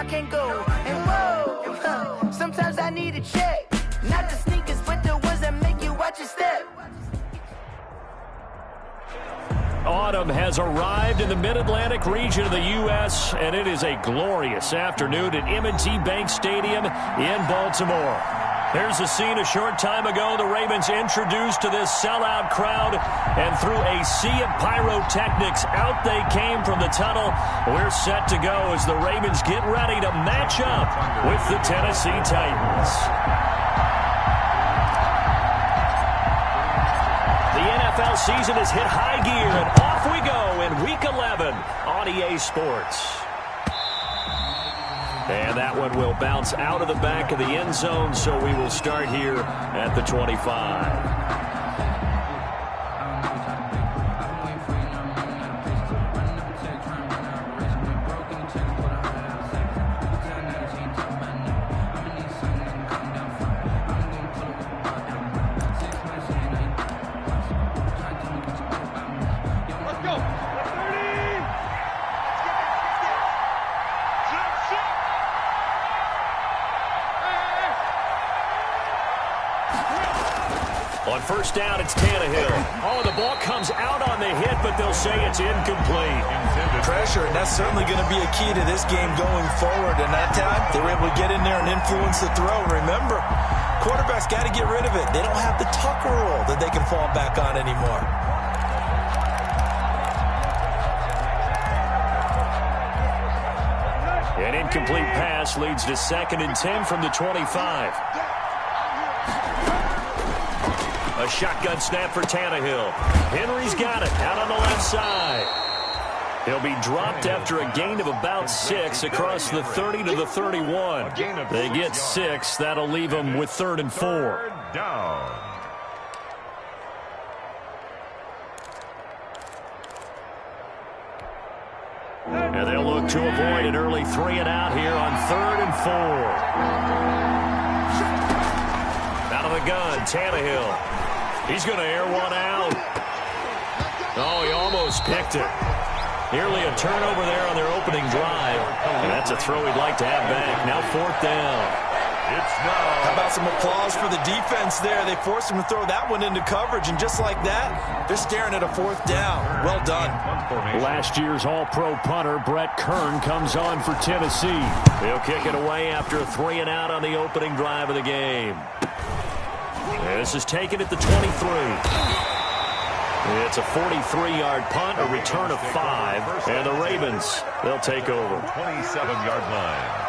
I can't go. And whoa, sometimes I need a check. Not the sneakers, but the ones that make you watch your step. Autumn has arrived in the mid-Atlantic region of the U.S., and it is a glorious afternoon at M&T Bank Stadium in Baltimore. There's a scene a short time ago the Ravens introduced to this sellout crowd, and through a sea of pyrotechnics, out they came from the tunnel. We're set to go as the Ravens get ready to match up with the Tennessee Titans. The NFL season has hit high gear, and off we go in Week 11 on EA Sports. And that one will bounce out of the back of the end zone, so we will start here at the 25. On first down, it's Tannehill. Oh, the ball comes out on the hit, but they'll say it's incomplete. Pressure, and that's certainly going to be a key to this game going forward. And that time, they were able to get in there and influence the throw. Remember, quarterbacks got to get rid of it. They don't have the Tucker rule that they can fall back on anymore. An incomplete pass leads to 2nd and 10 from the 25. A shotgun snap for Tannehill. Henry's got it out on the left side. He'll be dropped after a gain of about 6 across the 30 to the 31. They get 6. That'll leave them with 3rd and 4. And they'll look to avoid an early 3 and out here on 3rd and 4. Out of the gun, Tannehill. He's going to air one out. Oh, he almost picked it. Nearly a turnover there on their opening drive. And that's a throw he'd like to have back. Now 4th down. How about some applause for the defense there? They forced him to throw that one into coverage, and just like that, they're staring at a 4th down. Well done. Last year's All-Pro punter, Brett Kern, comes on for Tennessee. He'll kick it away after a 3 and out on the opening drive of the game. This is taken at the 23. It's a 43-yard punt, a return of 5, and the Ravens, they'll take over. 27-yard line.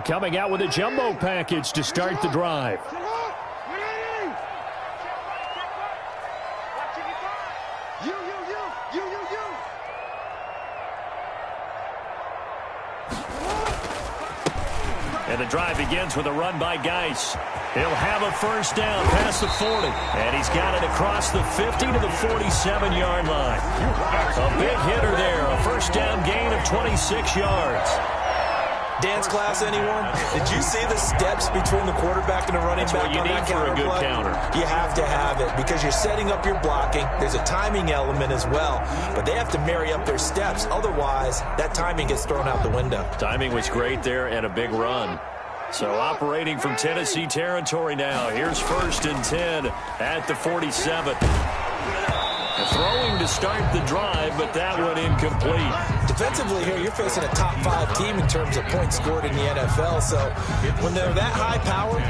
Coming out with a jumbo package to start the drive. And the drive begins with a run by Geis. He'll have a first down past the 40. And he's got it across the 50 to the 47-yard line. A big hitter there. A first down gain of 26 yards. Dance class, anyone? Did you see the steps between the quarterback and the running back on that counter play? That's what you need for a good counter. You have to have it because you're setting up your blocking. There's a timing element as well, but they have to marry up their steps. Otherwise, that timing gets thrown out the window. Timing was great there and a big run. So operating from Tennessee territory now. Here's 1st and 10 at the 47. Throwing to start the drive, but that one incomplete. Defensively here, you're facing a top 5 team in terms of points scored in the NFL. So when they're that high powered,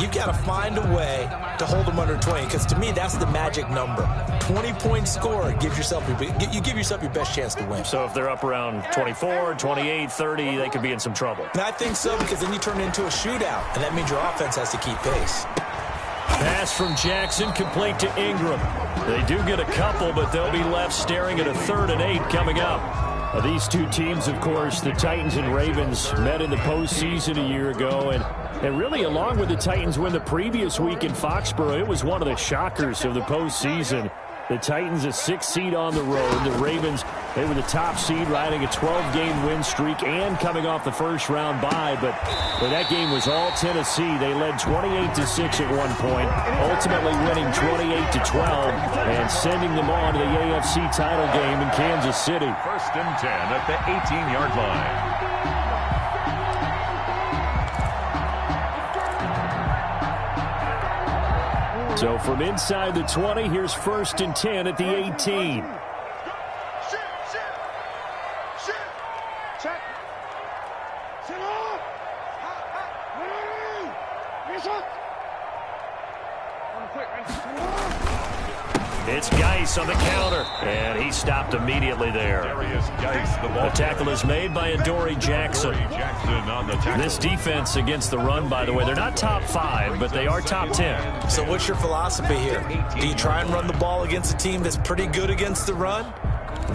you've got to find a way to hold them under 20. Because to me, that's the magic number. 20-point score gives yourself you give yourself your best chance to win. So if they're up around 24, 28, 30, they could be in some trouble. And I think so, because then you turn it into a shootout, and that means your offense has to keep pace. Pass from Jackson, complete to Ingram. They do get a couple, but they'll be left staring at a 3rd and 8 coming up. These two teams, of course, the Titans and Ravens, met in the postseason a year ago, and really, along with the Titans win the previous week in Foxborough, it was one of the shockers of the postseason. The Titans a 6th seed on the road. The Ravens, they were the top seed, riding a 12-game win streak and coming off the first-round bye. But that game was all Tennessee. They led 28-6 at one point, ultimately winning 28-12 and sending them on to the AFC title game in Kansas City. 1st and 10 at the 18-yard line. So from inside the 20, here's 1st and 10 at the 18. It's Geis on the counter, and he stopped immediately there. The tackle is made by Adoree Jackson. This defense against the run, by the way, they're not top 5, but they are top 10. So what's your philosophy here? Do you try and run the ball against a team that's pretty good against the run?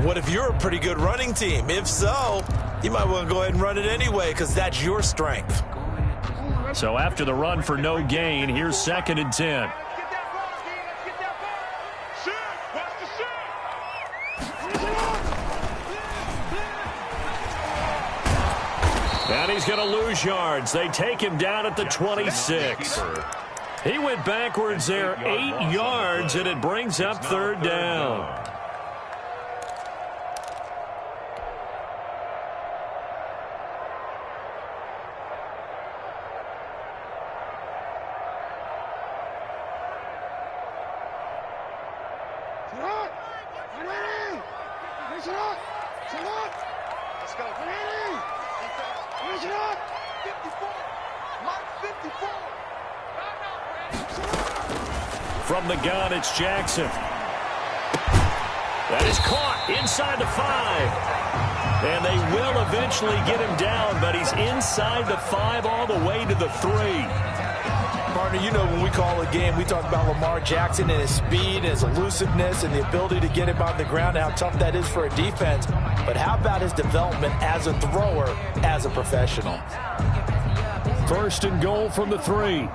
What if you're a pretty good running team? If so, you might want to go ahead and run it anyway because that's your strength. So after the run for no gain, here's 2nd and 10. And he's going to lose yards. They take him down at the 26. He went backwards there 8 yards, and it brings up 3rd down. From the gun, it's Jackson. That is caught inside the 5. And they will eventually get him down, but he's inside the 5 all the way to the 3. Partner, you know when we call a game, we talk about Lamar Jackson and his speed, and his elusiveness, and the ability to get him on the ground, and how tough that is for a defense. But how about his development as a thrower, as a professional? 1st and goal from the 3.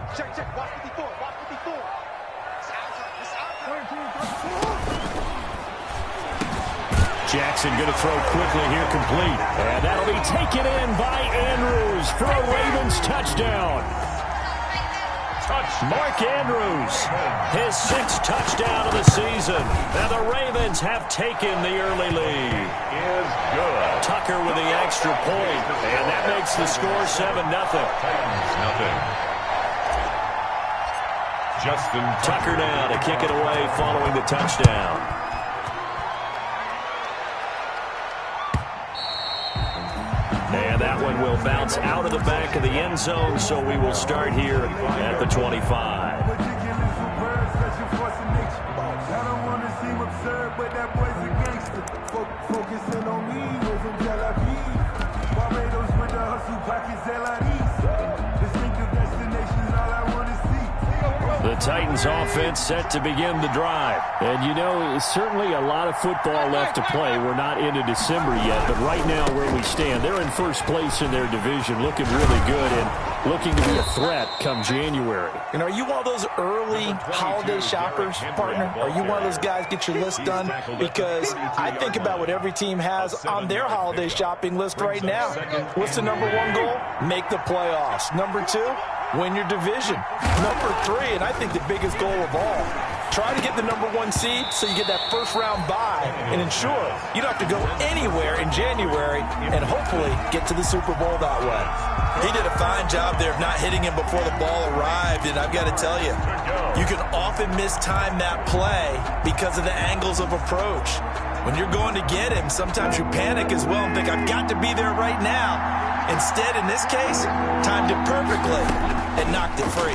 Jackson going to throw quickly here, complete. And that'll be taken in by Andrews for a Ravens touchdown. Mark Andrews, his 6th touchdown of the season. Now the Ravens have taken the early lead. Is good. Tucker with the extra point, and that makes the score 7-0. Nothing. Justin Tucker now to kick it away following the touchdown. And that one will bounce out of the back of the end zone, so we will start here at the 25. The Titans offense set to begin the drive. And, you know, certainly a lot of football left to play. We're not into December yet, but right now where we stand, they're in 1st place in their division, looking really good and looking to be a threat come January. And are you one of those early holiday shoppers, partner? Are you one of those guys get your list done? Because I think about what every team has on their holiday shopping list right now. What's the number 1 goal? Make the playoffs. Number 2? Win your division. Number 3, and I think the biggest goal of all, try to get the number 1 seed so you get that first-round bye and ensure you don't have to go anywhere in January and hopefully get to the Super Bowl that way. He did a fine job there of not hitting him before the ball arrived, and I've got to tell you, you can often mistime that play because of the angles of approach. When you're going to get him, sometimes you panic as well and think, I've got to be there right now. Instead, in this case, timed it perfectly and knocked it free.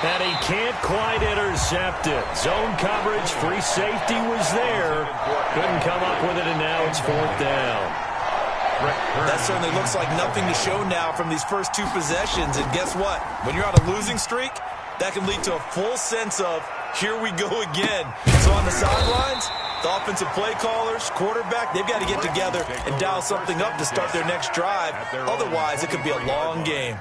And he can't quite intercept it. Zone coverage, free safety was there. Couldn't come up with it, and now it's 4th down. That certainly looks like nothing to show now from these first 2 possessions. And guess what? When you're on a losing streak, that can lead to a full sense of, here we go again. So on the sidelines, the offensive play callers, quarterback, they've got to get together and dial something up to start their next drive. Otherwise, it could be a long game.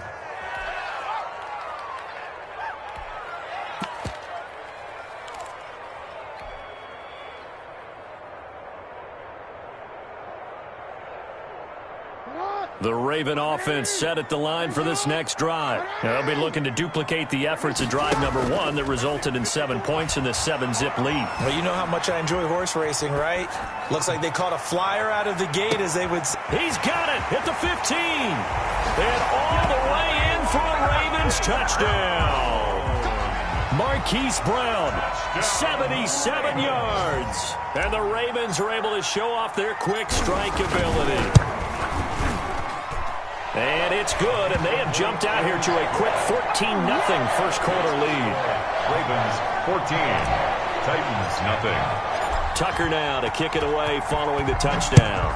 The Raven offense set at the line for this next drive. They'll be looking to duplicate the efforts of drive number 1 that resulted in 7 points in this 7-zip lead. Well, you know how much I enjoy horse racing, right? Looks like they caught a flyer out of the gate, as they would say. He's got it at the 15. And all the way in for a Ravens touchdown. Marquise Brown, 77 yards. And the Ravens are able to show off their quick strike ability. And it's good, and they have jumped out here to a quick 14-0 first quarter lead. Ravens 14, Titans nothing. Tucker now to kick it away following the touchdown.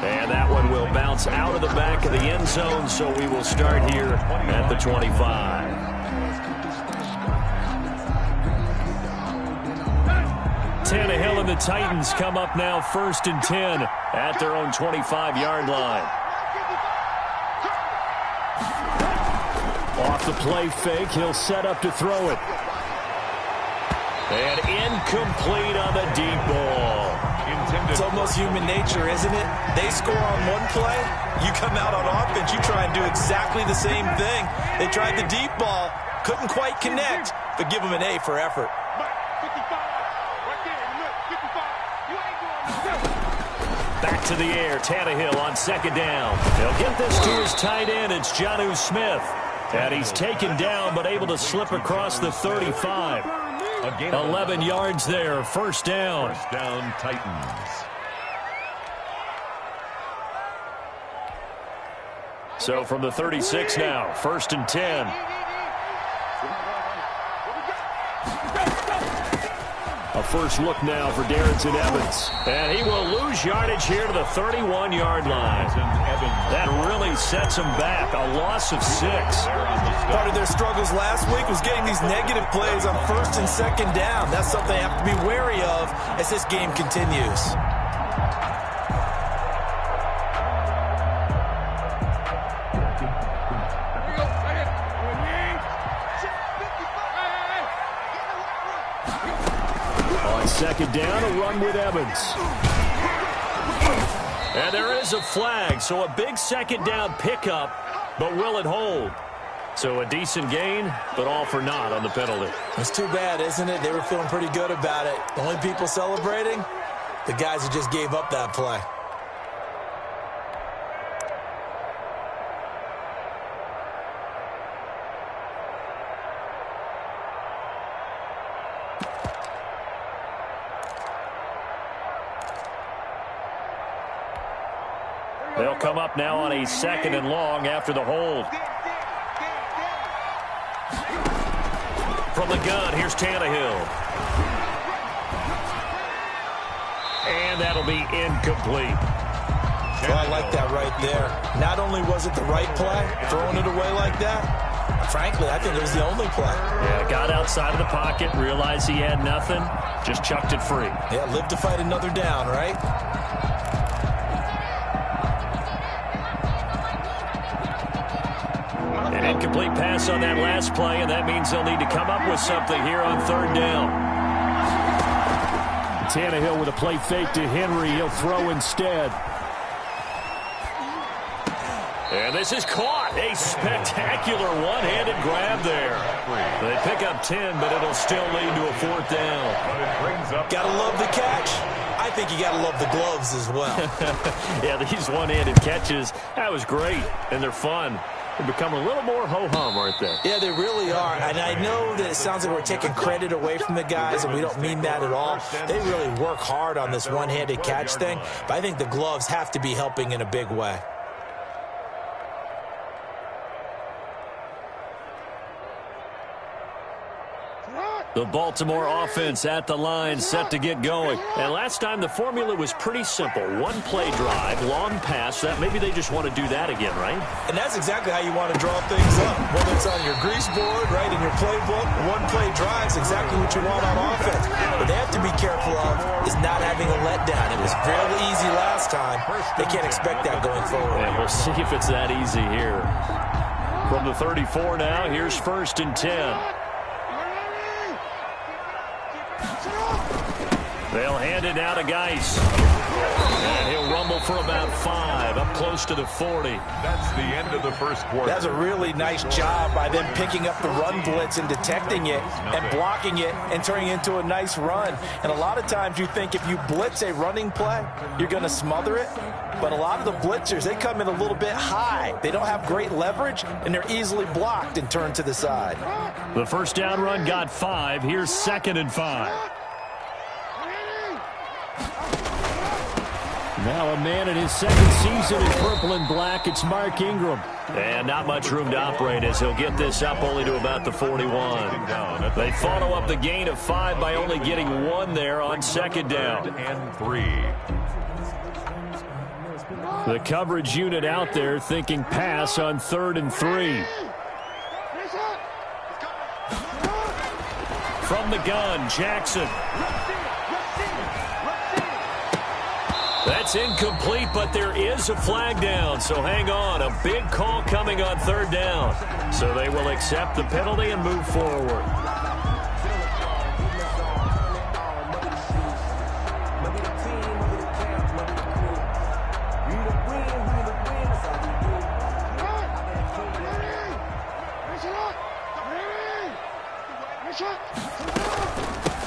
And that one will bounce out of the back of the end zone, so we will start here at the 25. Tannehill and the Titans come up now 1st and 10 at their own 25-yard line. Off the play fake, he'll set up to throw it. And incomplete on the deep ball. It's almost human nature, isn't it? They score on one play, you come out on offense, you try and do exactly the same thing. They tried the deep ball, couldn't quite connect, but give them an A for effort. Back to the air, Tannehill on 2nd down. He'll get this to his tight end. It's Jonnu Smith. And he's taken down, but able to slip across the 35. 11 yards there, 1st down. 1st down, Titans. So from the 36 now, 1st and 10. A first look now for Darrington Evans. And he will lose yardage here to the 31-yard line. That really sets him back. A loss of 6. Part of their struggles last week was getting these negative plays on 1st and 2nd down. That's something they have to be wary of as this game continues. On 2nd down, a run with Evans. And there is a flag, so a big 2nd down pickup, but will it hold? So a decent gain, but all for naught on the penalty. It's too bad, isn't it? They were feeling pretty good about it. The only people celebrating, the guys who just gave up that play. They'll come up now on a 2nd and long after the hold. From the gun, here's Tannehill. And that'll be incomplete. So I like that right there. Not only was it the right play, throwing it away like that, frankly, I think it was the only play. Yeah, got outside of the pocket, realized he had nothing, just chucked it free. Yeah, live to fight another down, right? An incomplete pass on that last play, and that means they'll need to come up with something here on 3rd down. Tannehill with a play fake to Henry. He'll throw instead. And this is caught. A spectacular one-handed grab there. They pick up 10, but it'll still lead to a 4th down. Gotta love the catch. I think you gotta love the gloves as well. Yeah, these one-handed catches, that was great, and they're fun. They become a little more ho-hum, aren't they? Yeah, they really are. And I know that it sounds like we're taking credit away from the guys, and we don't mean that at all. They really work hard on this one-handed catch thing, but I think the gloves have to be helping in a big way. The Baltimore offense at the line, set to get going. And last time, the formula was pretty simple. One play drive, long pass. That maybe they just want to do that again, right? And that's exactly how you want to draw things up. Whether it's on your grease board, right, in your playbook, one play drive is exactly what you want on offense. What they have to be careful of is not having a letdown. It was fairly easy last time. They can't expect that going forward. And we'll see if it's that easy here. From the 34 now, here's 1st and 10. They'll hand it now to Geis. And he'll rumble for about 5, up close to the 40. That's the end of the first quarter. That's a really nice job by them picking up the run blitz and detecting it and blocking it and turning it into a nice run. And a lot of times you think if you blitz a running play, you're going to smother it. But a lot of the blitzers, they come in a little bit high. They don't have great leverage, and they're easily blocked and turned to the side. The first down run got 5. Here's 2nd and 5. Now a man in his 2nd season in purple and black. It's Mark Ingram. And not much room to operate as he'll get this up only to about the 41. They follow up the gain of 5 by only getting 1 there on 2nd down. And 3. The coverage unit out there thinking pass on 3rd and 3. From the gun, Jackson. That's incomplete, but there is a flag down, so hang on. A big call coming on 3rd down. So they will accept the penalty and move forward.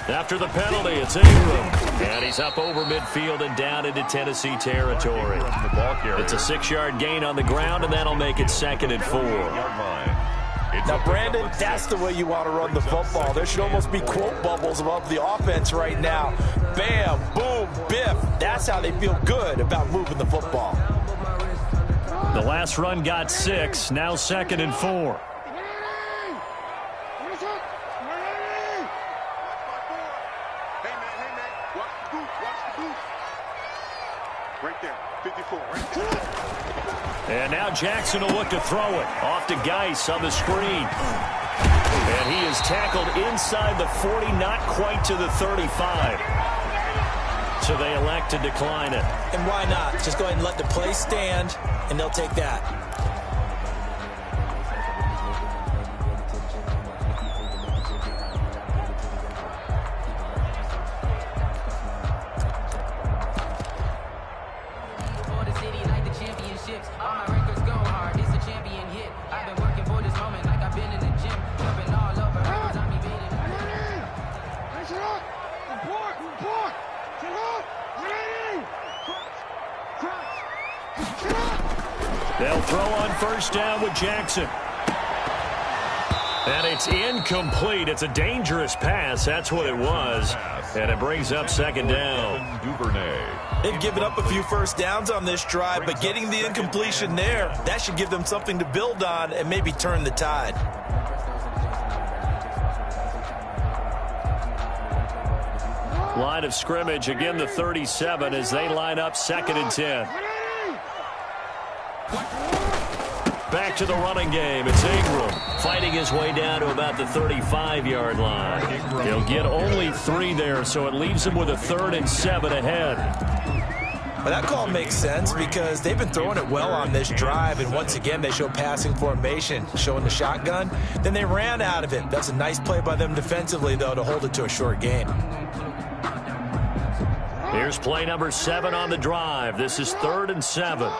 After the penalty, it's Ingram. And he's up over midfield and down into Tennessee territory. It's a 6-yard gain on the ground, and that'll make it 2nd and 4. Now, Brandon, that's the way you want to run the football. There should almost be quote bubbles above the offense right now. Bam, boom, biff. That's how they feel good about moving the football. The last run got 6, now 2nd and 4. And now Jackson will look to throw it. Off to Geis on the screen. And he is tackled inside the 40, not quite to the 35. So they elect to decline it. And why not? Just go ahead and let the play stand, and they'll take that. They'll throw on 1st down with Jackson. And it's incomplete. It's a dangerous pass. That's what it was. And it brings up 2nd down. They've given up a few 1st downs on this drive, but getting the incompletion there, that should give them something to build on and maybe turn the tide. Line of scrimmage, again the 37 as they line up 2nd and 10. Back to the running game. It's Ingram fighting his way down to about the 35-yard line. He'll get only 3 there, so it leaves him with a 3rd and 7 ahead. Well, that call makes sense because they've been throwing it well on this drive, and once again they show passing formation, showing the shotgun. Then they ran out of it. That's a nice play by them defensively, though, to hold it to a short gain. Here's play number 7 on the drive. This is 3rd and 7.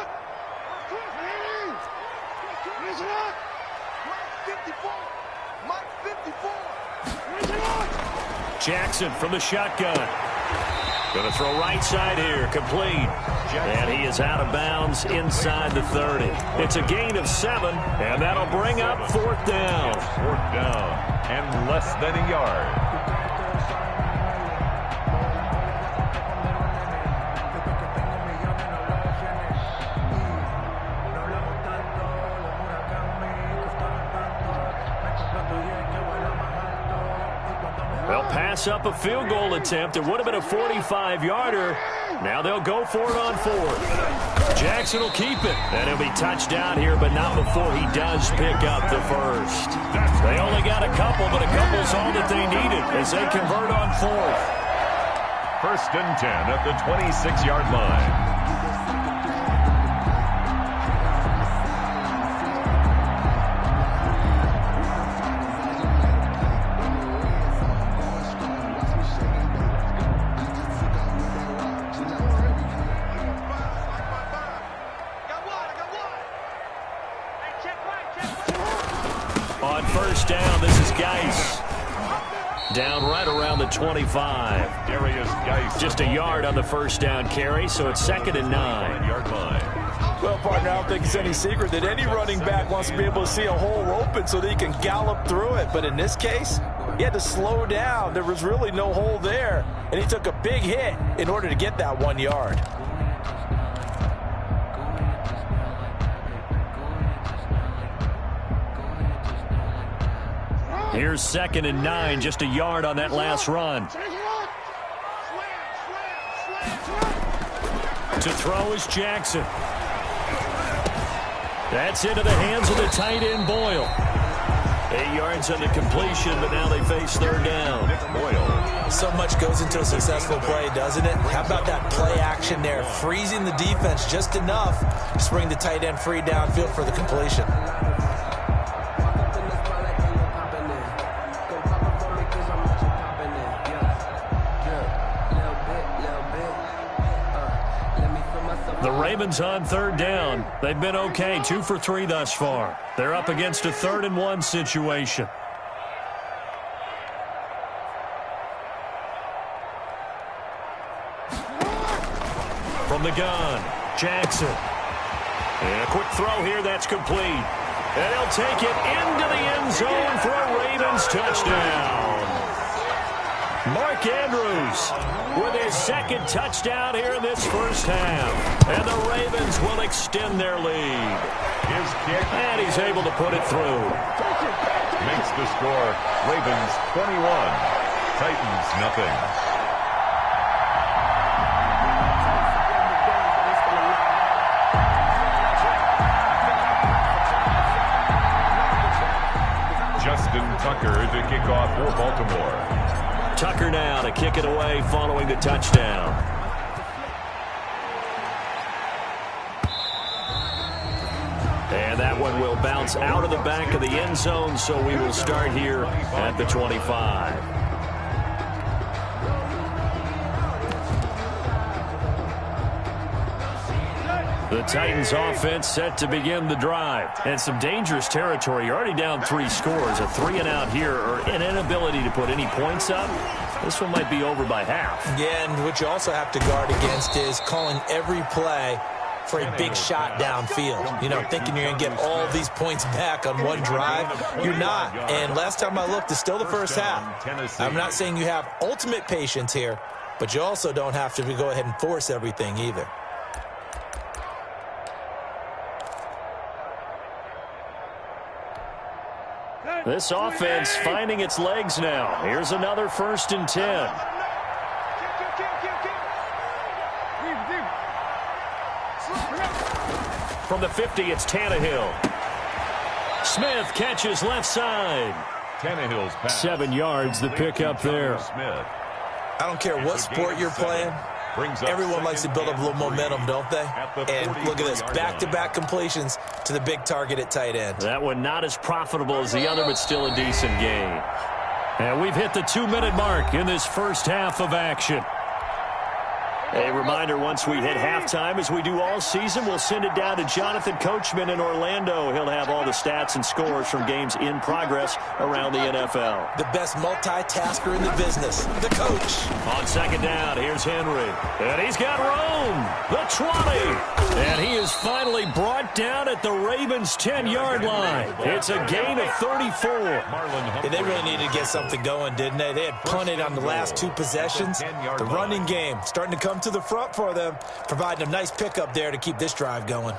Jackson from the shotgun. Going to throw right side here. Complete. And he is out of bounds inside the 30. It's a gain of 7, and that'll bring up 4th down. 4th down and less than a yard. They'll pass up a field goal attempt. It would have been a 45-yarder. Now they'll go for it on 4th. Jackson will keep it. And he'll be touched down here, but not before he does pick up the 1st. They only got a couple, but a couple's all that they needed as they convert on 4th. 1st and 10 at the 26-yard line. down. This is Geis. Down right around the 25. Darius Geis. Just a yard on the first down carry, so it's 2nd and 9. Yard line. Well, partner, I don't think it's any secret that any running back wants to be able to see a hole open so that he can gallop through it. But in this case, he had to slow down. There was really no hole there, and he took a big hit in order to get that 1 yard. Here's 2nd and 9, just a yard on that last run. To throw is Jackson. That's into the hands of the tight end, Boyle. 8 yards on the completion, but now they face 3rd down. Boyle. So much goes into a successful play, doesn't it? How about that play action there, freezing the defense just enough to bring the tight end free downfield for the completion. The Ravens on 3rd down. They've been okay, 2 for 3 thus far. They're up against a 3rd and 1 situation. From the gun, Jackson. And a quick throw here, that's complete. And he'll take it into the end zone for a Ravens touchdown. Mark Andrews with his 2nd touchdown here in this first half. And the Ravens will extend their lead. His kick. And he's able to put it through. Makes the score. Ravens 21. Titans nothing. Justin Tucker to kick off for Baltimore. Tucker now to kick it away following the touchdown. And that one will bounce out of the back of the end zone, so we will start here at the 25. The Titans offense set to begin the drive. And some dangerous territory. You're already down 3 scores. A 3-and-out here, or an inability to put any points up. This one might be over by half. Yeah, and what you also have to guard against is calling every play for a big shot downfield. You know, thinking you're going to get all these points back on one drive. You're not. And last time I looked, it's still the first half. I'm not saying you have ultimate patience here, but you also don't have to go ahead and force everything either. This offense finding its legs now. Here's another 1st and 10. From the 50, it's Tannehill. Smith catches left side. Tannehill's pass. 7 yards, the pickup there. Smith. I don't care what sport you're playing. Everyone likes to build up a little momentum, don't they? And look at this, back-to-back completions to the big target at tight end. That one not as profitable as the other, but still a decent gain. And we've hit the 2-minute mark in this first half of action. A reminder, once we hit halftime, as we do all season, we'll send it down to Jonathan Coachman in Orlando. He'll have all the stats and scores from games in progress around the NFL. The best multitasker in the business, the coach. On 2nd down, here's Henry. And he's got Rome, the 20. And he is finally brought down at the Ravens' 10-yard line. It's a gain of 34. Yeah, they really needed to get something going, didn't they? They had punted on the last 2 possessions. The running game starting to come to the front for them, providing a nice pickup there to keep this drive going.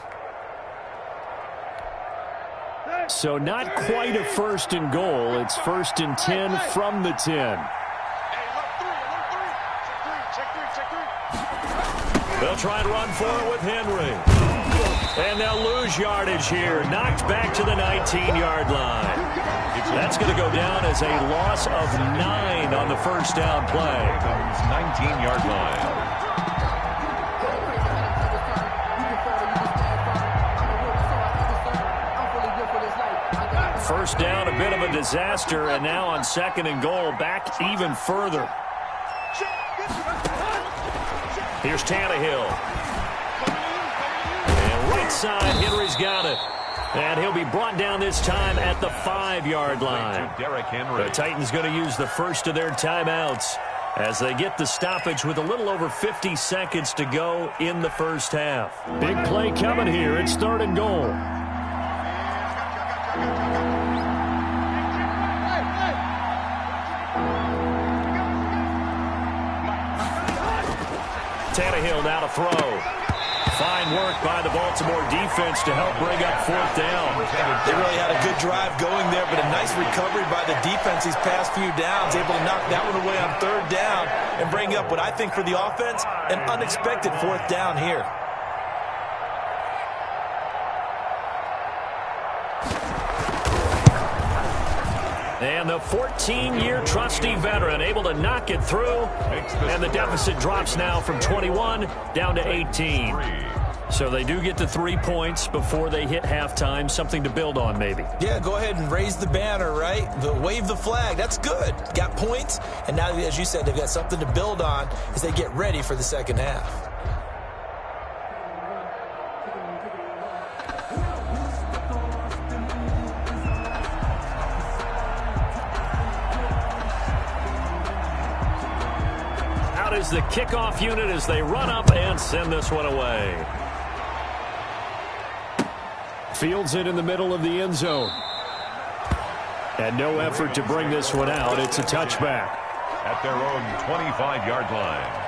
So not quite a 1st and goal. It's 1st and 10 from the 10. They'll try and run for it with Henry. And they'll lose yardage here. Knocked back to the 19-yard line. That's going to go down as a loss of 9 on the first down play. 19-yard line. First down, a bit of a disaster, and now on 2nd and goal, back even further. Here's Tannehill. And right side, Henry's got it. And he'll be brought down this time at the 5-yard line. The Titans going to use the first of their timeouts as they get the stoppage with a little over 50 seconds to go in the first half. Big play coming here. It's 3rd and goal. Tannehill now to throw. Fine work by the Baltimore defense to help bring up 4th down. They really had a good drive going there, but a nice recovery by the defense these past few downs, able to knock that one away on 3rd down and bring up what I think for the offense, an unexpected 4th down here. And the 14-year trusty veteran able to knock it through. And the deficit drops now from 21 down to 18. So they do get to 3 points before they hit halftime. Something to build on, maybe. Yeah, go ahead and raise the banner, right? Wave the flag. That's good. Got points. And now, as you said, they've got something to build on as they get ready for the second half. Is the kickoff unit as they run up and send this one away. Fields it in the middle of the end zone. And no effort to bring this one out. It's a touchback. At their own 25-yard line.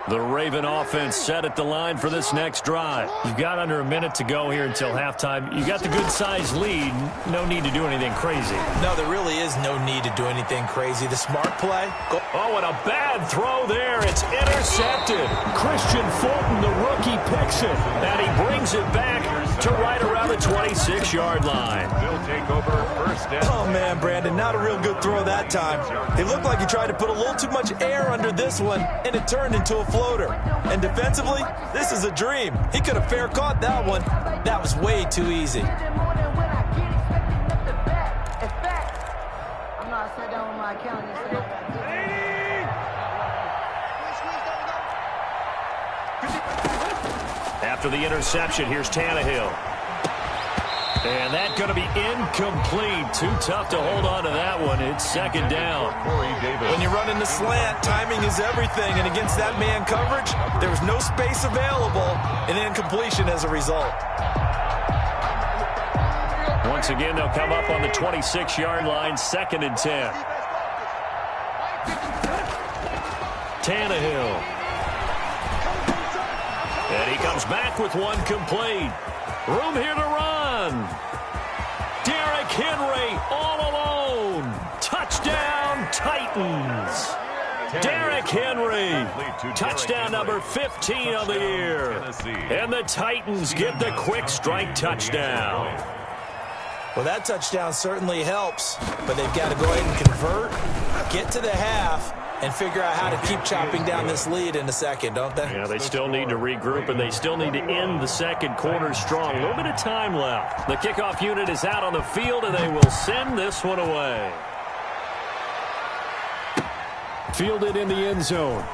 The Raven offense set at the line for this next drive. You've got under a minute to go here until halftime. You got the good-sized lead. No need to do anything crazy. No, there really is no need to do anything crazy. The smart play. Oh, and a bad throw there. It's intercepted. Christian Fulton, the rookie, picks it. And he brings it back to right around the 26-yard line. They'll take over 1st down. Oh, man, Brandon, not a real good throw that time. It looked like he tried to put a little too much air under this one, and it turned into a floater. And defensively, this is a dream. He could have fair caught that one. That was way too easy. After the interception, here's Tannehill. And that's going to be incomplete. Too tough to hold on to that one. It's 2nd down. When you're running the slant, timing is everything. And against that man coverage, there was no space available. And incompletion as a result. Once again, they'll come up on the 26-yard line, 2nd and 10. Tannehill. And he comes back with one complete. Room here to run. Derrick Henry all alone. Touchdown, Titans. Derrick Henry. Touchdown number 15 of the year. And the Titans get the quick strike touchdown. Well, that touchdown certainly helps, but they've got to go ahead and convert, get to the half, and figure out how to keep chopping down this lead in the second, don't they? Yeah, they still need to regroup, and they still need to end the second quarter strong. A little bit of time left. The kickoff unit is out on the field, and they will send this one away. Fielded in the end zone.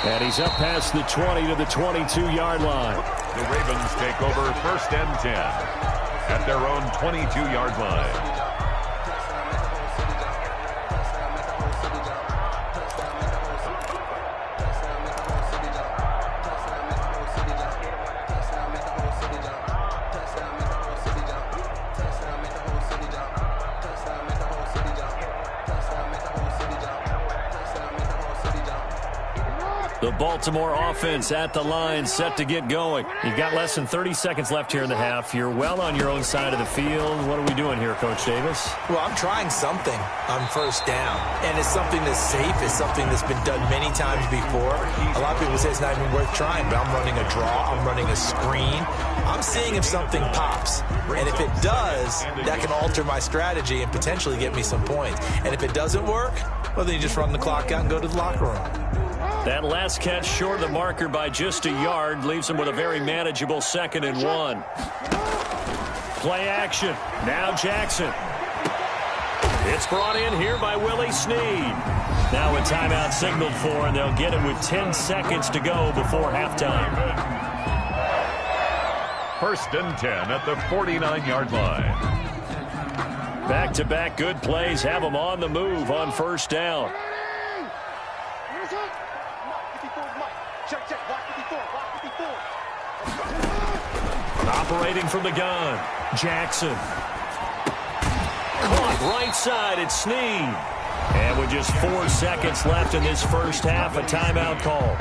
And he's up past the 20 to the 22-yard line. The Ravens take over 1st and 10 at their own 22-yard line. The Baltimore offense at the line, set to get going. You've got less than 30 seconds left here in the half. You're well on your own side of the field. What are we doing here, Coach Davis? Well, I'm trying something on 1st down, and it's something that's safe. It's something that's been done many times before. A lot of people say it's not even worth trying, but I'm running a draw. I'm running a screen. I'm seeing if something pops, and if it does, that can alter my strategy and potentially get me some points. And if it doesn't work, well, then you just run the clock out and go to the locker room. That last catch short of the marker by just a yard leaves him with a very manageable 2nd and 1. play action. Now Jackson. It's brought in here by Willie Snead. Now a timeout signaled for, and they'll get it with 10 seconds to go before halftime. 1st and 10 at the 49-yard line. Back-to-back good plays have them on the move on 1st down. Operating from the gun, Jackson. Caught right side, it's Snead. And with just 4 seconds left in this first half, a timeout call.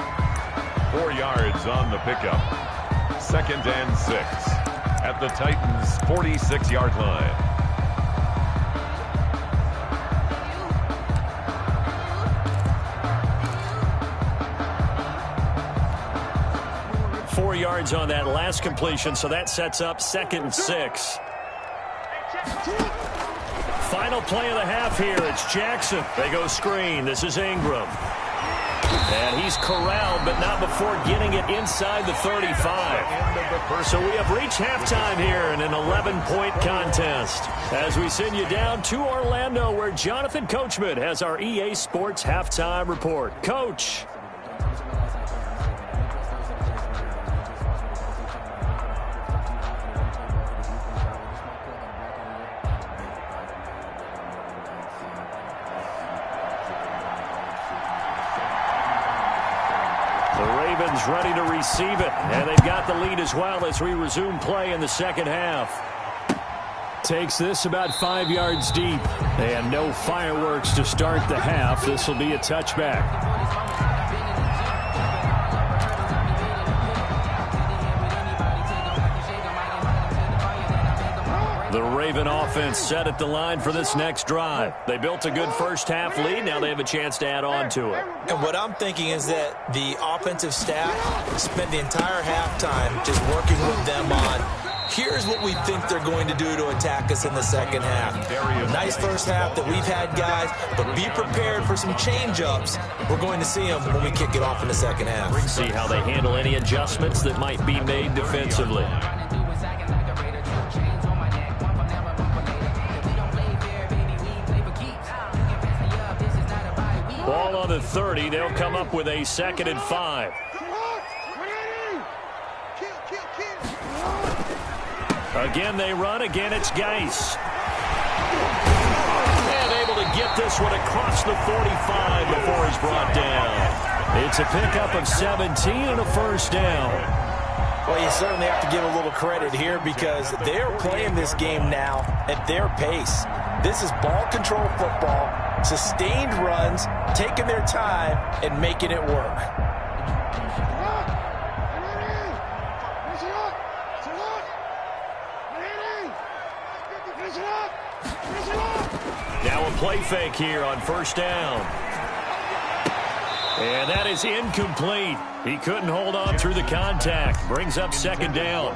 4 yards on the pickup. 2nd and 6 at the Titans' 46-yard line. Yards on that last completion, so that sets up 2nd and 6. Final play of the half here. It's Jackson. They go screen. This is Ingram. And he's corralled, but not before getting it inside the 35. So we have reached halftime here in an 11-point contest. As we send you down to Orlando, where Jonathan Coachman has our EA Sports halftime report. Coach. Ready to receive it, and they've got the lead as well as we resume play in the second half. Takes this about 5 yards deep, and no fireworks to start the half. This will be a touchback. The Raven offense set at the line for this next drive. They built a good first half lead. Now they have a chance to add on to it. And what I'm thinking is that the offensive staff spent the entire halftime just working with them on, here's what we think they're going to do to attack us in the second half. Nice first half that we've had, guys, but be prepared for some change-ups. We're going to see them when we kick it off in the second half. See how they handle any adjustments that might be made defensively. Ball on the 30. They'll come up with a 2nd and 5. Again, they run. Again, it's Geis. And able to get this one across the 45 before he's brought down. It's a pickup of 17 and a first down. Well, you certainly have to give a little credit here because they're playing this game now at their pace. This is ball control football, sustained runs, taking their time and making it work. Now a play fake here on first down. And that is incomplete. He couldn't hold on through the contact. Brings up 2nd down.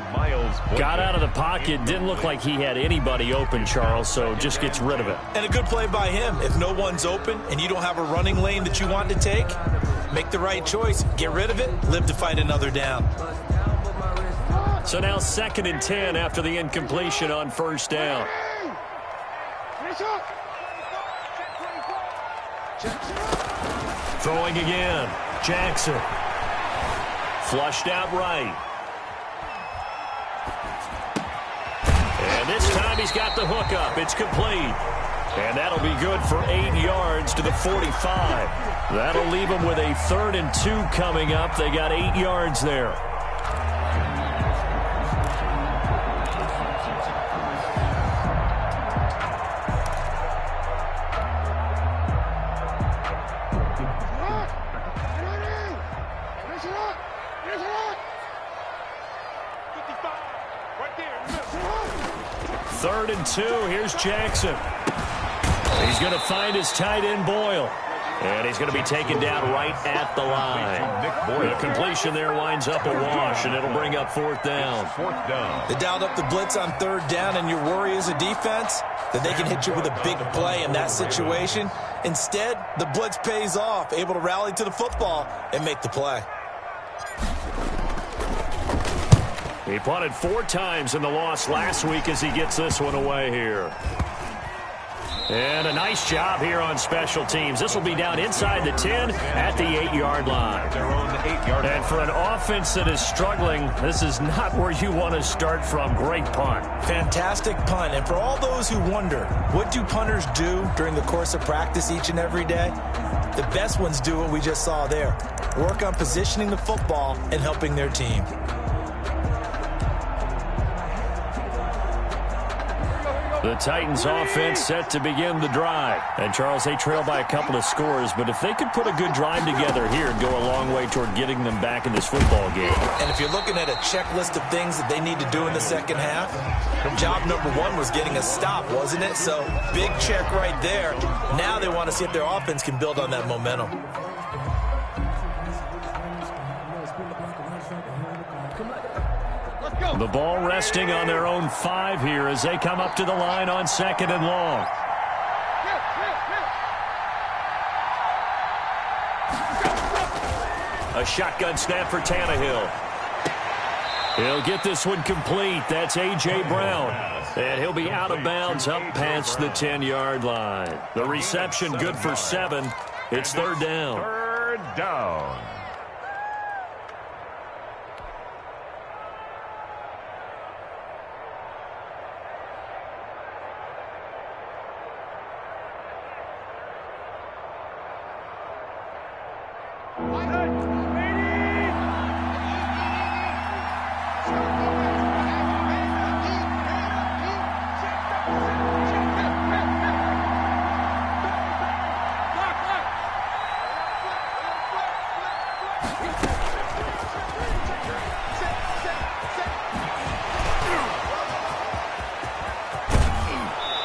Got out of the pocket. Didn't look like he had anybody open, Charles, so just gets rid of it. And a good play by him. If no one's open and you don't have a running lane that you want to take, make the right choice. Get rid of it. Live to fight another down. So now 2nd and 10 after the incompletion on first down. Throwing again. Jackson. Flushed out right. And this time he's got the hook up. It's complete. And that'll be good for 8 yards to the 45. That'll leave them with a 3rd and 2 coming up. They got 8 yards there. Third and 2. Here's Jackson. He's going to find his tight end, Boyle. And he's going to be taken down right at the line. The completion there winds up a wash, and it'll bring up 4th down. They dialed up the blitz on 3rd down, and your worry as a defense that they can hit you with a big play in that situation. Instead, the blitz pays off, able to rally to the football and make the play. He punted 4 times in the loss last week as he gets this one away here. And a nice job here on special teams. This will be down inside the 10 at the 8-yard line. Their own 8-yard line. And for an offense that is struggling, this is not where you want to start from. Great punt. Fantastic punt. And for all those who wonder, what do punters do during the course of practice each and every day? The best ones do what we just saw there. Work on positioning the football and helping their team. The Titans offense set to begin the drive. And, Charles, they trail by a couple of scores, but if they could put a good drive together here, it'd go a long way toward getting them back in this football game. And if you're looking at a checklist of things that they need to do in the second half, job number 1 was getting a stop, wasn't it? So, big check right there. Now they want to see if their offense can build on that momentum. The ball resting on their own 5 here as they come up to the line on 2nd and long. A shotgun snap for Tannehill. He'll get this one complete. That's A.J. Brown. And he'll be out of bounds up past the 10-yard line. The reception good for 7. It's 3rd down. 3rd down.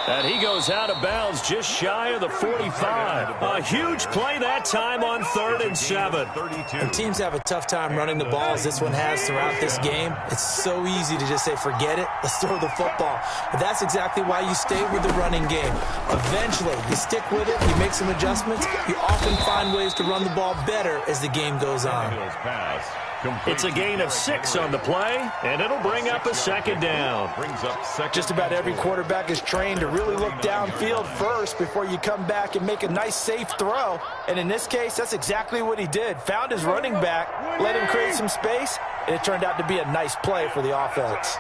And he goes out of bounds just shy of the 45. A huge play that time on 3rd and 7. And teams have a tough time running the ball as this one has throughout this game. It's so easy to just say, forget it, let's throw the football. But that's exactly why you stay with the running game. Eventually, you stick with it, you make some adjustments. You often find ways to run the ball better as the game goes on. It's a gain of 6 on the play, and it'll bring up a 2nd down. Just about every quarterback is trained to really look downfield first before you come back and make a nice, safe throw. And in this case, that's exactly what he did. Found his running back, let him create some space, and it turned out to be a nice play for the offense.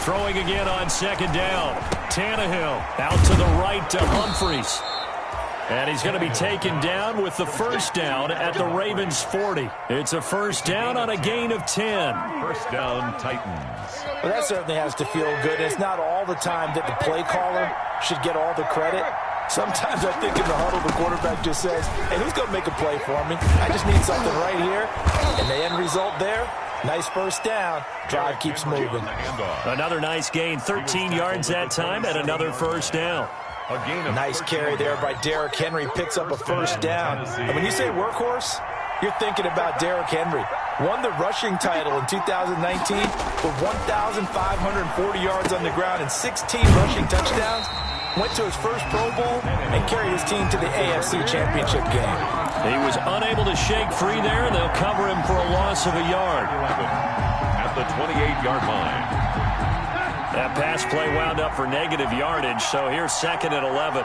Throwing again on 2nd down. Tannehill out to the right to Humphries. And he's going to be taken down with the 1st down at the Ravens' 40. It's a 1st down on a gain of 10. 1st down, Titans. Well, that certainly has to feel good. It's not all the time that the play caller should get all the credit. Sometimes I think in the huddle, the quarterback just says, hey, who's going to make a play for me? I just need something right here. And the end result there, nice 1st down. Drive keeps moving. Another nice gain, 13 yards that time, and another 1st down. Nice carry there by Derrick Henry. Picks up a 1st down. And when you say workhorse, you're thinking about Derrick Henry. Won the rushing title in 2019 with 1,540 yards on the ground and 16 rushing touchdowns. Went to his first Pro Bowl and carried his team to the AFC Championship game. He was unable to shake free there, and they'll cover him for a loss of a yard. At the 28-yard line. That pass play wound up for negative yardage, so here's 2nd and 11.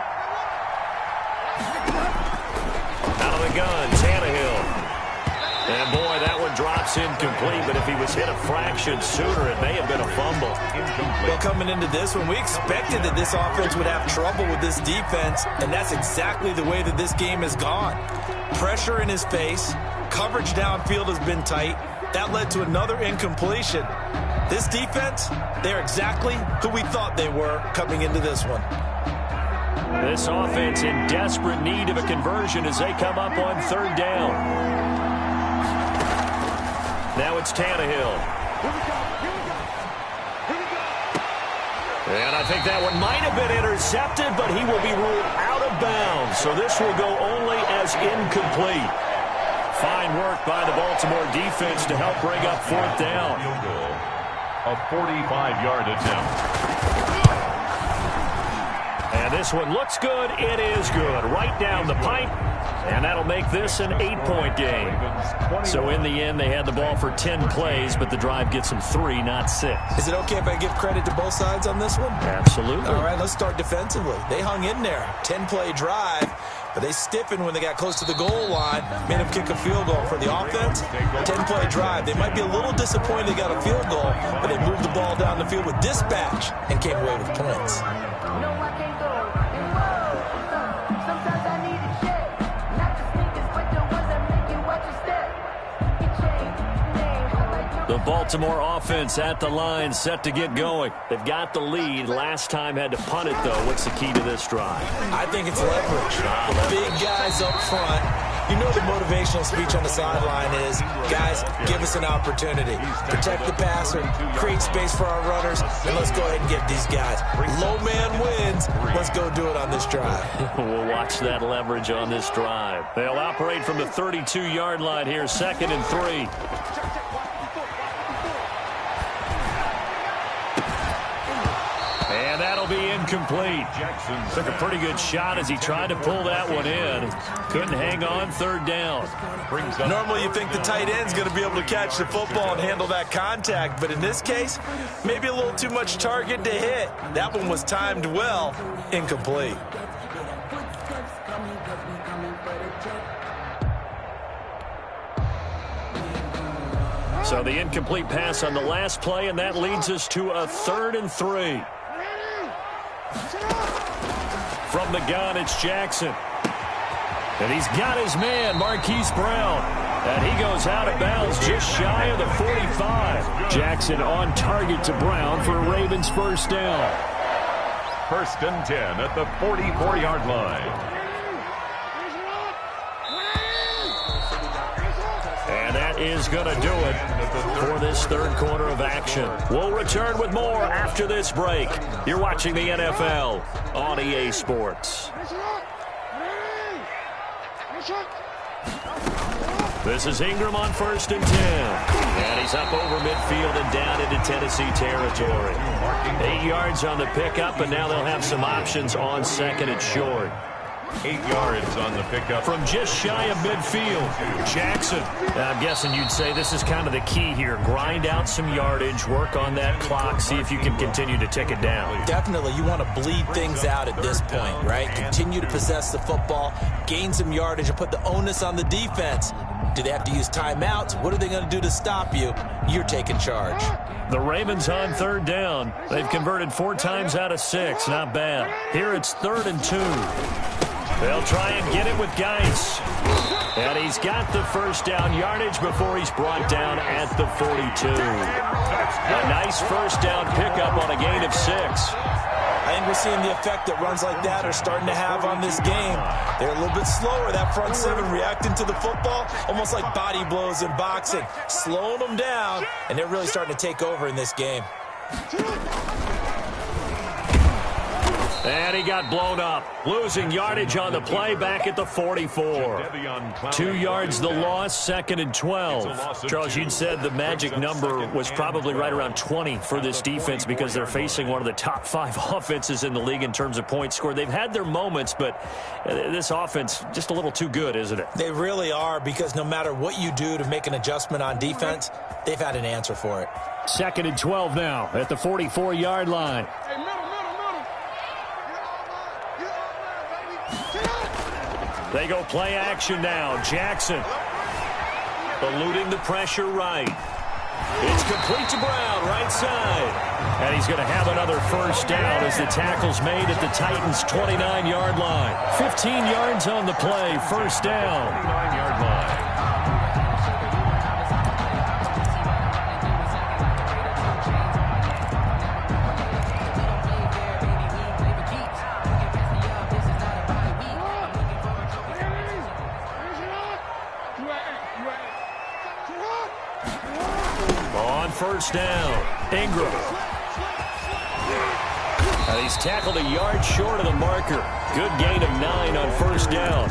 Out of the gun, Tannehill. And, boy, that one drops incomplete, but if he was hit a fraction sooner, it may have been a fumble. Well, coming into this one, we expected that this offense would have trouble with this defense, and that's exactly the way that this game has gone. Pressure in his face, coverage downfield has been tight. That led to another incompletion. This defense, they're exactly who we thought they were coming into this one. This offense in desperate need of a conversion as they come up on 3rd down. Now it's Tannehill. And I think that one might have been intercepted, but he will be ruled out of bounds. So this will go only as incomplete. Fine work by the Baltimore defense to help bring up 4th down. A 45-yard attempt. And this one looks good. It is good. Right down the pipe. And that'll make this an 8-point game. So in the end, they had the ball for 10 plays, but the drive gets them 3, not 6. Is it okay if I give credit to both sides on this one? Absolutely. All right, let's start defensively. They hung in there. 10-play drive, but they stiffened when they got close to the goal line, made them kick a field goal. For the offense, 10-play drive. They might be a little disappointed they got a field goal, but they moved the ball down the field with dispatch and came away with points. The Baltimore offense at the line, set to get going. They've got the lead. Last time had to punt it, though. What's the key to this drive? I think it's leverage. The big guys up front. You know the motivational speech on the sideline is, guys, give us an opportunity. Protect the passer, create space for our runners, and let's go ahead and get these guys. Low man wins. Let's go do it on this drive. We'll watch that leverage on this drive. They'll operate from the 32-yard line here, 2nd and 3. And that'll be incomplete. Took a pretty good shot as he tried to pull that one in. Couldn't hang on, 3rd down. Normally you think the tight end's going to be able to catch the football and handle that contact, but in this case, maybe a little too much target to hit. That one was timed well, incomplete. So the incomplete pass on the last play, and that leads us to a 3rd and 3. From the gun, it's Jackson. And he's got his man, Marquise Brown. And he goes out of bounds just shy of the 45. Jackson on target to Brown for Ravens' 1st down. 1st and 10 at the 44-yard line. And that is going to do it for this 3rd quarter of action. We'll return with more after this break. You're watching the NFL on EA Sports. This is Ingram on 1st and 10. And he's up over midfield and down into Tennessee territory. 8 yards on the pickup, and now they'll have some options on 2nd and short. 8 yards on the pickup. From just shy of midfield, Jackson. I'm guessing you'd say this is kind of the key here. Grind out some yardage, work on that clock, see if you can continue to tick it down. Definitely, you want to bleed things out at this point, right? Continue to possess the football, gain some yardage, and put the onus on the defense. Do they have to use timeouts? What are they going to do to stop you? You're taking charge. The Ravens on 3rd down. They've converted 4 times out of 6. Not bad. Here it's 3rd and 2. They'll try and get it with Geis. And he's got the 1st down yardage before he's brought down at the 42. A nice 1st down pickup on a gain of 6. I think we're seeing the effect that runs like that are starting to have on this game. They're a little bit slower, that front 7 reacting to the football, almost like body blows in boxing, slowing them down, and they're really starting to take over in this game. And he got blown up. Losing yardage on the play back at the 44. 2 yards the loss, 2nd and 12. Charles, you'd said the magic number was probably right around 20 for this defense because they're facing one of the top 5 offenses in the league in terms of points scored. They've had their moments, but this offense just a little too good, isn't it? They really are, because no matter what you do to make an adjustment on defense, they've had an answer for it. 2nd and 12 now at the 44-yard line. They go play action now. Jackson eluding the pressure right. It's complete to Brown, right side. And he's going to have another 1st down as the tackle's made at the Titans' 29-yard line. 15 yards on the play, 1st down. 29-yard line. On 1st down, Ingram. And he's tackled a yard short of the marker. Good gain of 9 on 1st down.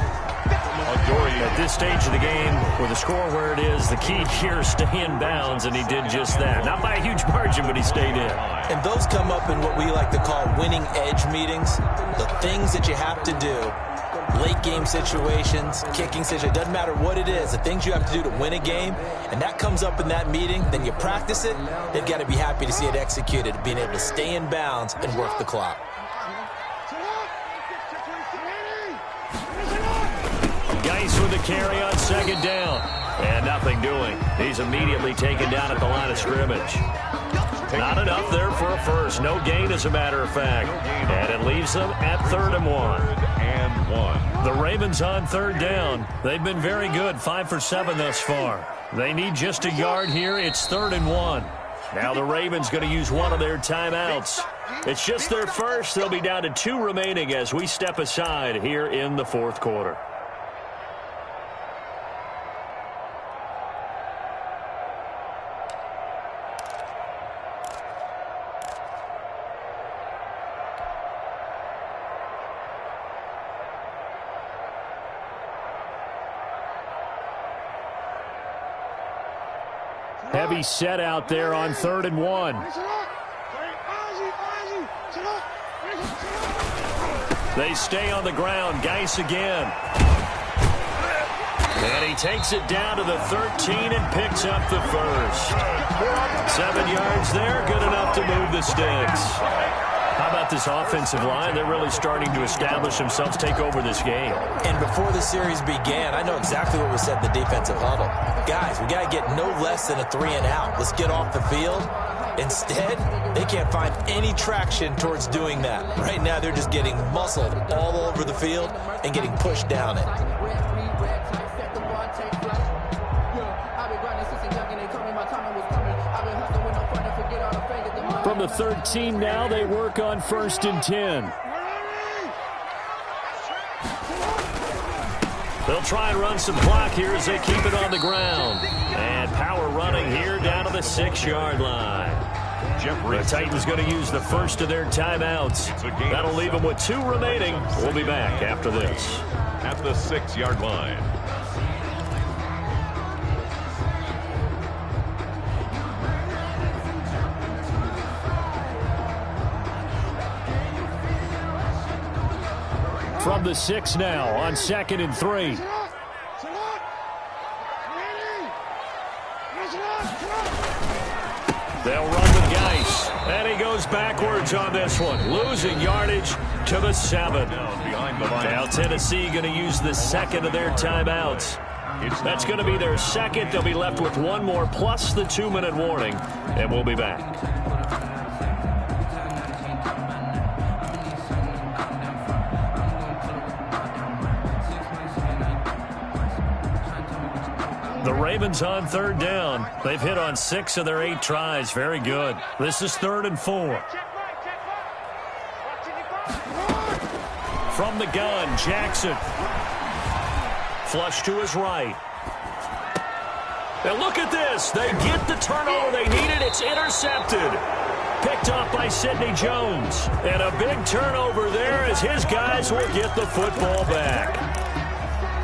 At this stage of the game, with the score where it is, the key here is stay in bounds, and he did just that. Not by a huge margin, but he stayed in. And those come up in what we like to call winning edge meetings. The things that you have to do, late game situations, kicking situations, doesn't matter what it is, the things you have to do to win a game, and that comes up in that meeting, then you practice it, they've got to be happy to see it executed, being able to stay in bounds and work the clock. Geis with the carry on second down. And nothing doing. He's immediately taken down at the line of scrimmage. Not enough there for a first. No gain, as a matter of fact. And it leaves them at 3rd and 1. The Ravens on 3rd down. They've been very good, 5 for 7 thus far. They need just a yard here. It's 3rd and 1. Now the Ravens going to use one of their timeouts. It's just their first. They'll be down to 2 remaining as we step aside here in the 4th quarter. Heavy set out there on 3rd and 1. They stay on the ground. Geis again. And he takes it down to the 13 and picks up the first. 7 yards there, good enough to move the sticks. How about this offensive line? They're really starting to establish themselves, take over this game. And before the series began, I know exactly what was said in the defensive huddle. Guys, we got to get no less than a 3 and out. Let's get off the field. Instead, they can't find any traction towards doing that. Right now, they're just getting muscled all over the field and getting pushed down it. From the 13 now, they work on 1st and 10. They'll try and run some clock here as they keep it on the ground. And power running here down to the 6-yard line. The Titans going to use the first of their timeouts. That'll leave them with 2 remaining. We'll be back after this. At the 6-yard line. From the 6 now on 2nd and 3. They'll run with Geis. And he goes backwards on this one. Losing yardage to the 7. Now Tennessee going to use the 2nd of their timeouts. That's going to be their 2nd. They'll be left with 1 more plus the 2-minute warning. And we'll be back. The Ravens on 3rd down. They've hit on 6 of their 8 tries. Very good. This is 3rd and 4. From the gun, Jackson. Flush to his right. And look at this. They get the turnover they needed. It's intercepted. Picked off by Sidney Jones. And a big turnover there as his guys will get the football back.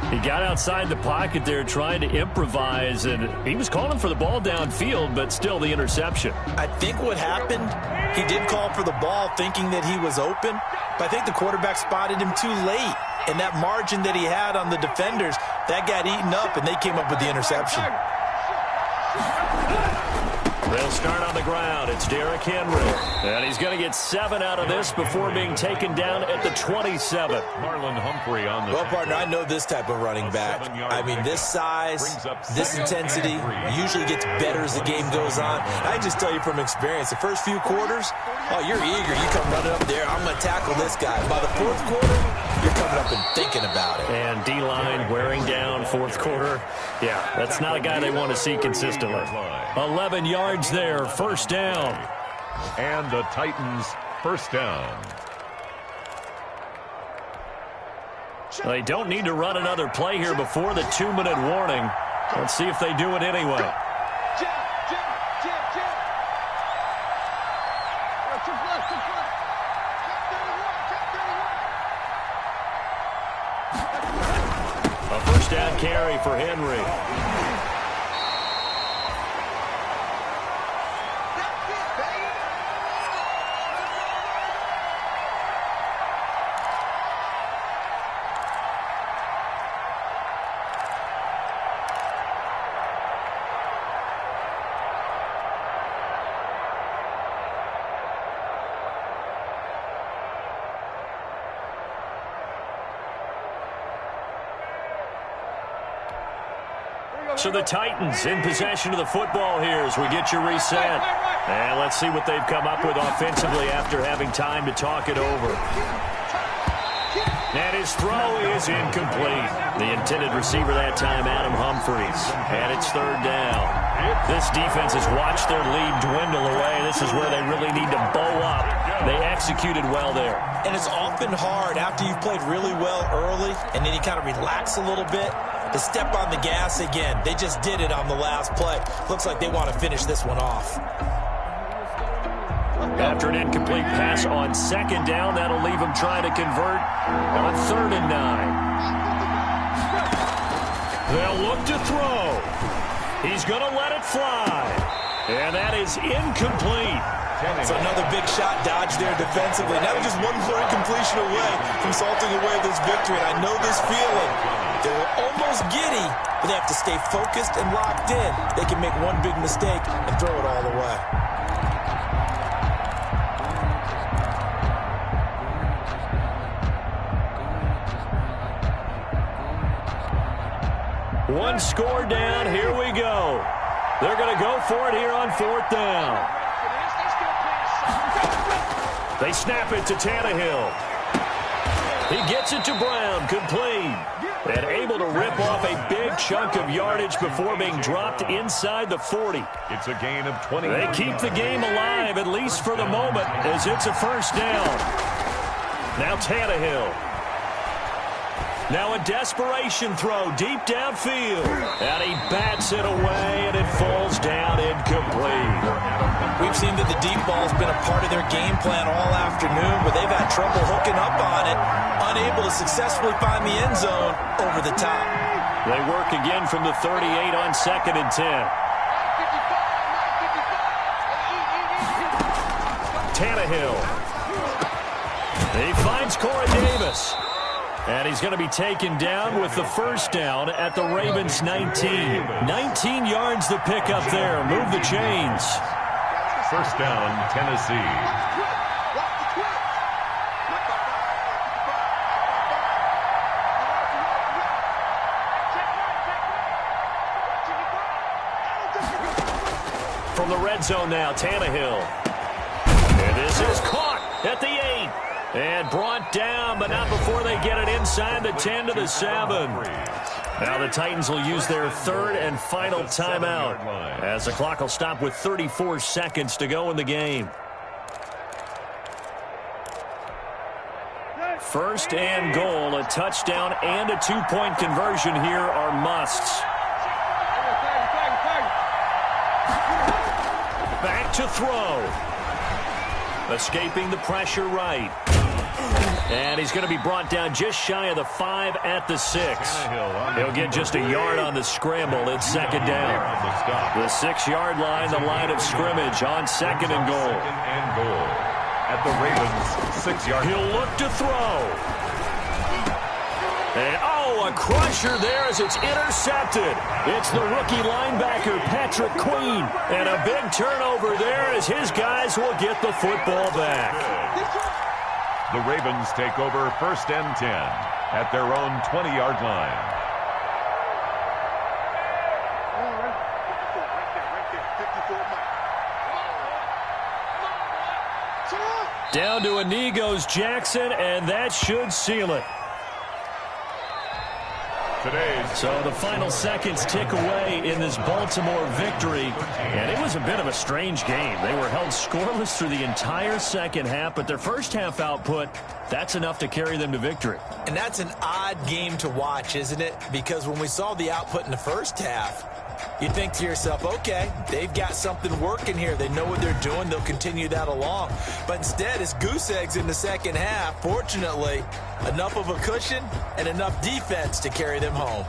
He got outside the pocket there trying to improvise, and he was calling for the ball downfield, but still the interception. I think what happened, he did call for the ball thinking that he was open, but I think the quarterback spotted him too late. And that margin that he had on the defenders, that got eaten up, and they came up with the interception. They'll start on the ground. It's Derrick Henry. And he's going to get 7 out of this before being taken down at the 27. Marlon Humphrey on the... Well, partner, I know this type of running back. I mean, this size, this intensity usually gets better as the game goes on. I just tell you from experience, the first few quarters, oh, you're eager. You come running up there, I'm going to tackle this guy. By the 4th quarter, you're coming up and thinking about it. And D-line wearing down 4th quarter. Yeah, that's not a guy they want to see consistently. 11 yards there, 1st down. And the Titans, 1st down. They don't need to run another play here before the 2-minute warning. Let's see if they do it anyway. A first down carry for Henry. So the Titans in possession of the football here as we get you reset. And let's see what they've come up with offensively after having time to talk it over. And his throw is incomplete. The intended receiver that time, Adam Humphries. And it's third down. This defense has watched their lead dwindle away. This is where they really need to bow up. They executed well there. And it's often hard after you've played really well early and then you kind of relax a little bit to step on the gas again. They just did it on the last play. Looks like they want to finish this one off. After an incomplete pass on second down, that'll leave him trying to convert on 3rd and 9. They'll look to throw. He's going to let it fly. And that is incomplete. So another big shot dodge there defensively. Now they're just one more incompletion away from salting away this victory. And I know this feeling. They're almost giddy, but they have to stay focused and locked in. They can make one big mistake and throw it all away. One score down. Here we go. They're going to go for it here on 4th down. They snap it to Tannehill. He gets it to Brown, complete. And able to rip off a big chunk of yardage before being dropped inside the 40. It's a gain of 20. They keep the game alive, at least for the moment, as it's a first down. Now Tannehill. Now a desperation throw deep downfield. And he bats it away, and it falls down incomplete. We've seen that the deep ball's been a part of their game plan all afternoon, but they've had trouble hooking up on it, unable to successfully find the end zone over the top. They work again from the 38 on 2nd and 10. Tannehill. He finds Corey Davis. And he's going to be taken down with the first down at the Ravens' 19. 19 yards to pick up there. Move the chains. First down, Tennessee. From the red zone now, Tannehill. And this is caught at the 8. And brought down, but not before they get it inside the 10 to the 7. Now the Titans will use their 3rd and final timeout as the clock will stop with 34 seconds to go in the game. First and goal, a touchdown and a 2-point conversion here are musts. Back to throw. Escaping the pressure right. And he's going to be brought down just shy of the 5 at the 6. He'll get just a yard on the scramble. It's 2nd down. The 6-yard line, the line of scrimmage on 2nd and goal. At the Ravens' 6-yard line. He'll look to throw. And, a crusher there as it's intercepted. It's the rookie linebacker, Patrick Queen. And a big turnover there as his guys will get the football back. The Ravens take over 1st and 10 at their own 20-yard line. Down to Anigos Jackson, and that should seal it. So the final seconds tick away in this Baltimore victory, and it was a bit of a strange game. They were held scoreless through the entire second half, but their first half output, that's enough to carry them to victory. And that's an odd game to watch, isn't it? Because when we saw the output in the first half, you think to yourself, okay, they've got something working here. They know what they're doing. They'll continue that along. But instead, it's goose eggs in the second half. Fortunately, enough of a cushion and enough defense to carry them home.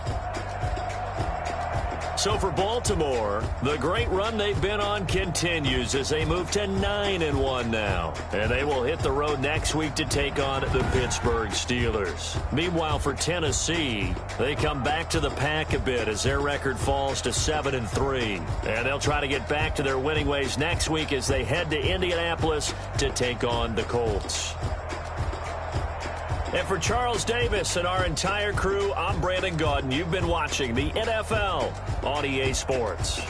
So for Baltimore, the great run they've been on continues as they move to 9-1 now. And they will hit the road next week to take on the Pittsburgh Steelers. Meanwhile, for Tennessee, they come back to the pack a bit as their record falls to 7-3. And they'll try to get back to their winning ways next week as they head to Indianapolis to take on the Colts. And for Charles Davis and our entire crew, I'm Brandon Gaudin. You've been watching the NFL on EA Sports.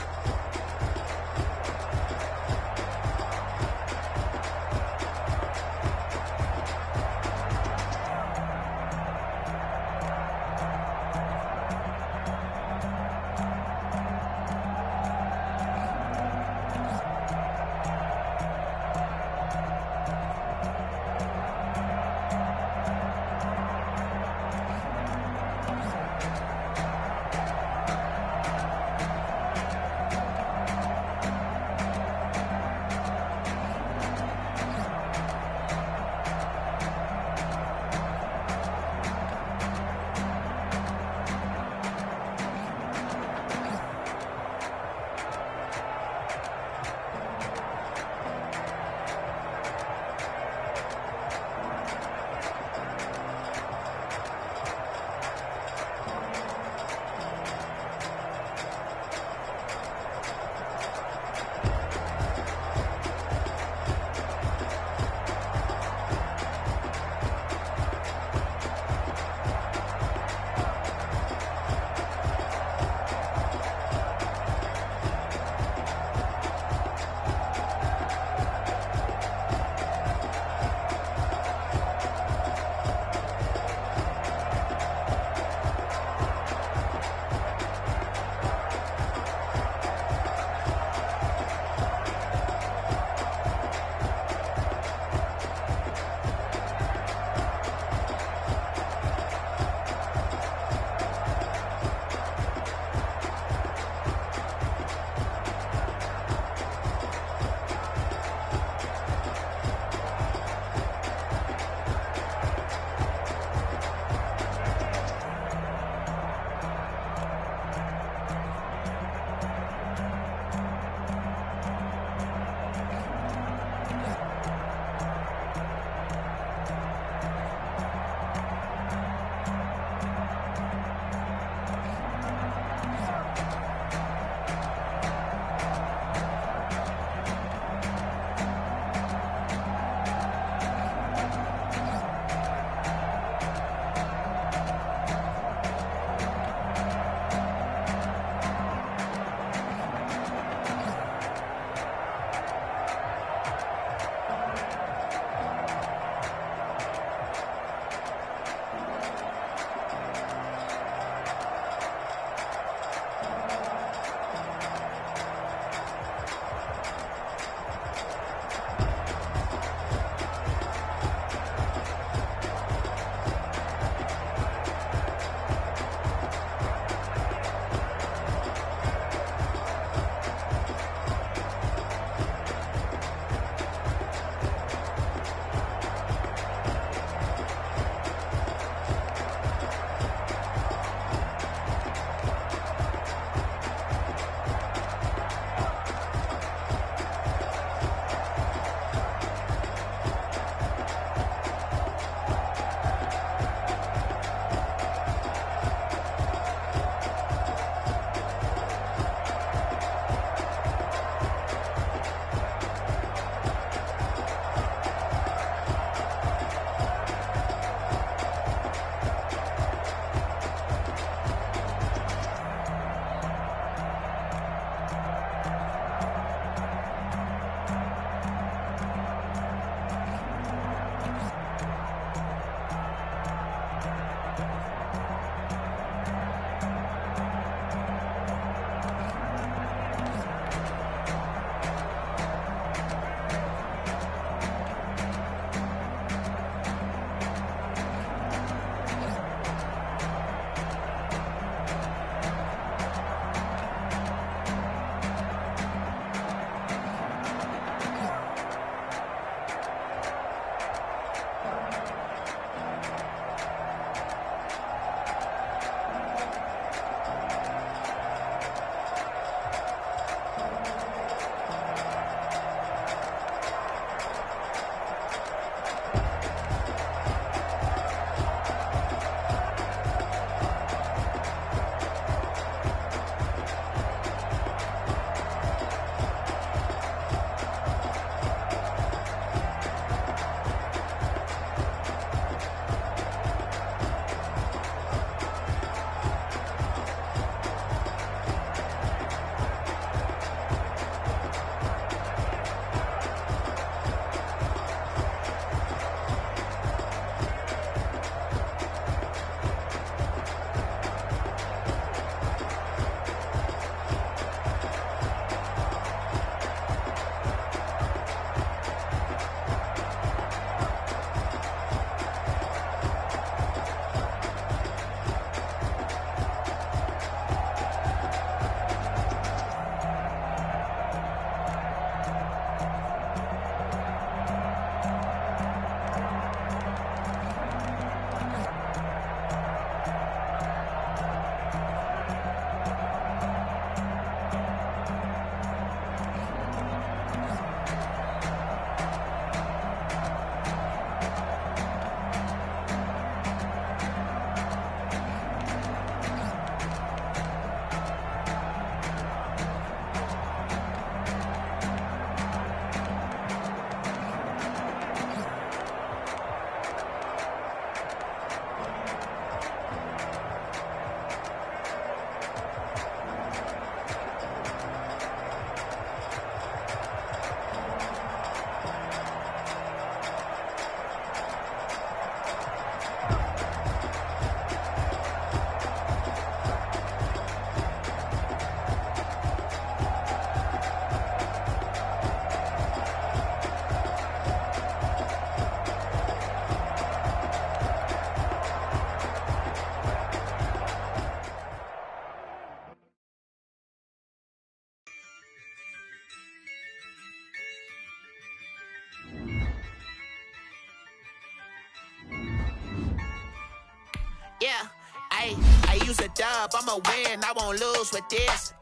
I use a dub, I'ma win, I won't lose with this.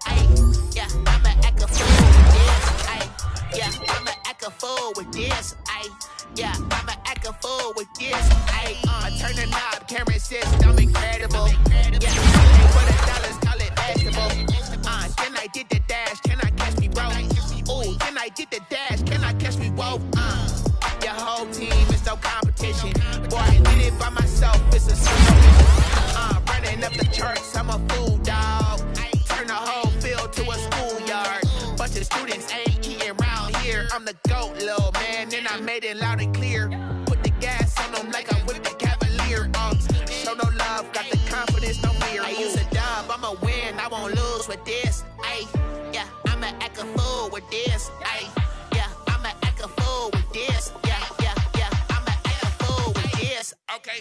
Yeah, I'ma act a fool with this. Yeah, I'ma act a fool with this. Yeah, I'ma act a fool with this. I turn the knob, camera assist, I'm incredible. Yeah, hey, for the dollars, call it basketball. Then I did the dash, can I catch me, bro? Ooh, then I did the dash, can I catch me, whoa? Your whole team is no competition. Boy, I did it by myself, it's a circle. Running up the charts, I'm a fool, dog. Turn the whole field to a schoolyard. Bunch of students ain't eating round here. I'm the GOAT, little man, and I made it loud and clear. Put the gas on them like I'm with the Cavalier. Show no love, got the confidence, no fear. I use a dub, I'ma win, I won't lose with this. Yeah, I'ma act a fool with this. Yeah, I'ma act a fool with this. Yeah, I'ma act a fool with this. Okay.